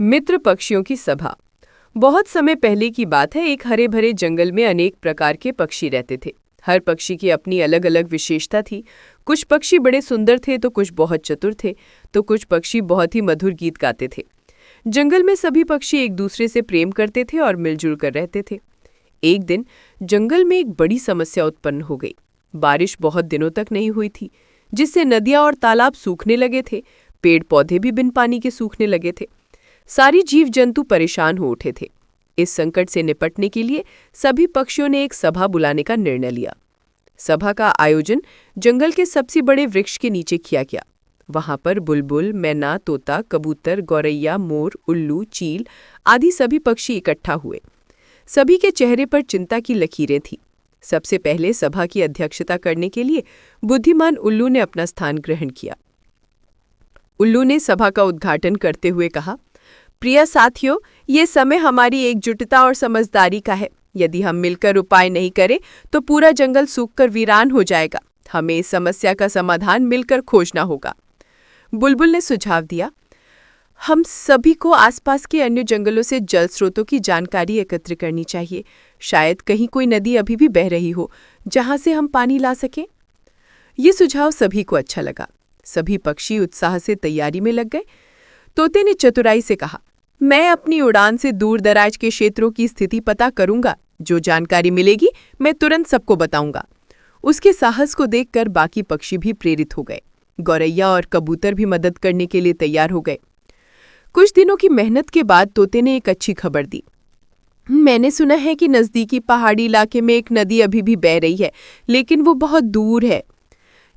मित्र पक्षियों की सभा। बहुत समय पहले की बात है। एक हरे भरे जंगल में अनेक प्रकार के पक्षी रहते थे। हर पक्षी की अपनी अलग अलग विशेषता थी। कुछ पक्षी बड़े सुंदर थे तो कुछ बहुत चतुर थे, तो कुछ पक्षी बहुत ही मधुर गीत गाते थे। जंगल में सभी पक्षी एक दूसरे से प्रेम करते थे और मिलजुल कर रहते थे। एक दिन जंगल में एक बड़ी समस्या उत्पन्न हो गई। बारिश बहुत दिनों तक नहीं हुई थी, जिससे नदियां और तालाब सूखने लगे थे। पेड़ पौधे भी बिन पानी के सूखने लगे थे। सारी जीव जंतु परेशान हो उठे थे। इस संकट से निपटने के लिए सभी पक्षियों ने एक सभा बुलाने का निर्णय लिया। सभा का आयोजन जंगल के सबसे बड़े वृक्ष के नीचे किया गया। वहां पर बुलबुल, मैना, तोता, कबूतर, गौरैया, मोर, उल्लू, चील आदि सभी पक्षी इकट्ठा हुए। सभी के चेहरे पर चिंता की लकीरें थीं। सबसे पहले सभा की अध्यक्षता करने के लिए बुद्धिमान उल्लू ने अपना स्थान ग्रहण किया। उल्लू ने सभा का उद्घाटन करते हुए कहा, प्रिय साथियों, ये समय हमारी एकजुटता और समझदारी का है। यदि हम मिलकर उपाय नहीं करें तो पूरा जंगल सूखकर वीरान हो जाएगा। हमें इस समस्या का समाधान मिलकर खोजना होगा। बुलबुल ने सुझाव दिया, हम सभी को आसपास के अन्य जंगलों से जल स्रोतों की जानकारी एकत्र करनी चाहिए। शायद कहीं कोई नदी अभी भी बह रही हो जहां से हम पानी ला सकें। ये सुझाव सभी को अच्छा लगा। सभी पक्षी उत्साह से तैयारी में लग गए। तोते ने चतुराई से कहा, मैं अपनी उड़ान से दूर दराज के क्षेत्रों की स्थिति पता करूंगा। जो जानकारी मिलेगी मैं तुरंत सबको बताऊंगा। उसके साहस को देखकर बाकी पक्षी भी प्रेरित हो गए। गौरैया और कबूतर भी मदद करने के लिए तैयार हो गए। कुछ दिनों की मेहनत के बाद तोते ने एक अच्छी खबर दी। मैंने सुना है कि नजदीकी पहाड़ी इलाके में एक नदी अभी भी बह रही है, लेकिन वो बहुत दूर है।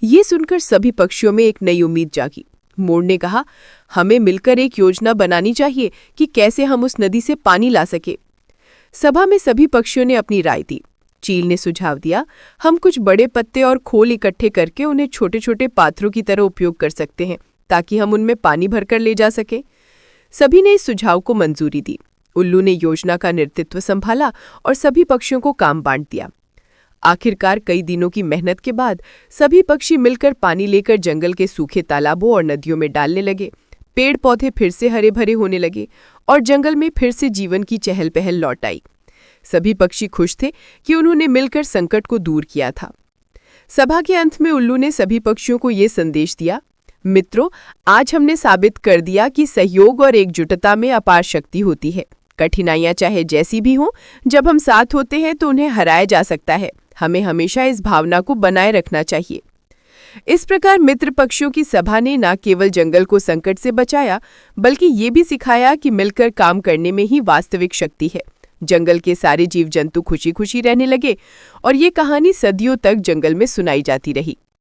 ये सुनकर सभी पक्षियों में एक नई उम्मीद जागी। मोर ने कहा, हमें मिलकर एक योजना बनानी चाहिए कि कैसे हम उस नदी से पानी ला सके। सभा में सभी पक्षियों ने अपनी राय दी। चील ने सुझाव दिया, हम कुछ बड़े पत्ते और खोल इकट्ठे करके उन्हें छोटे छोटे पात्रों की तरह उपयोग कर सकते हैं, ताकि हम उनमें पानी भरकर ले जा सके। सभी ने इस सुझाव को मंजूरी दी। उल्लू ने योजना का नेतृत्व संभाला और सभी पक्षियों को काम बांट दिया। आखिरकार कई दिनों की मेहनत के बाद सभी पक्षी मिलकर पानी लेकर जंगल के सूखे तालाबों और नदियों में डालने लगे। पेड़ पौधे फिर से हरे भरे होने लगे और जंगल में फिर से जीवन की चहल पहल लौट आई। सभी पक्षी खुश थे कि उन्होंने मिलकर संकट को दूर किया था। सभा के अंत में उल्लू ने सभी पक्षियों को ये संदेश दिया, मित्रों, आज हमने साबित कर दिया कि सहयोग और एकजुटता में अपार शक्ति होती है। कठिनाइयां चाहे जैसी भी हों, जब हम साथ होते हैं तो उन्हें हराया जा सकता है। हमें हमेशा इस भावना को बनाए रखना चाहिए। इस प्रकार मित्र पक्षियों की सभा ने न केवल जंगल को संकट से बचाया, बल्कि ये भी सिखाया कि मिलकर काम करने में ही वास्तविक शक्ति है। जंगल के सारे जीव जंतु खुशी खुशी रहने लगे और ये कहानी सदियों तक जंगल में सुनाई जाती रही।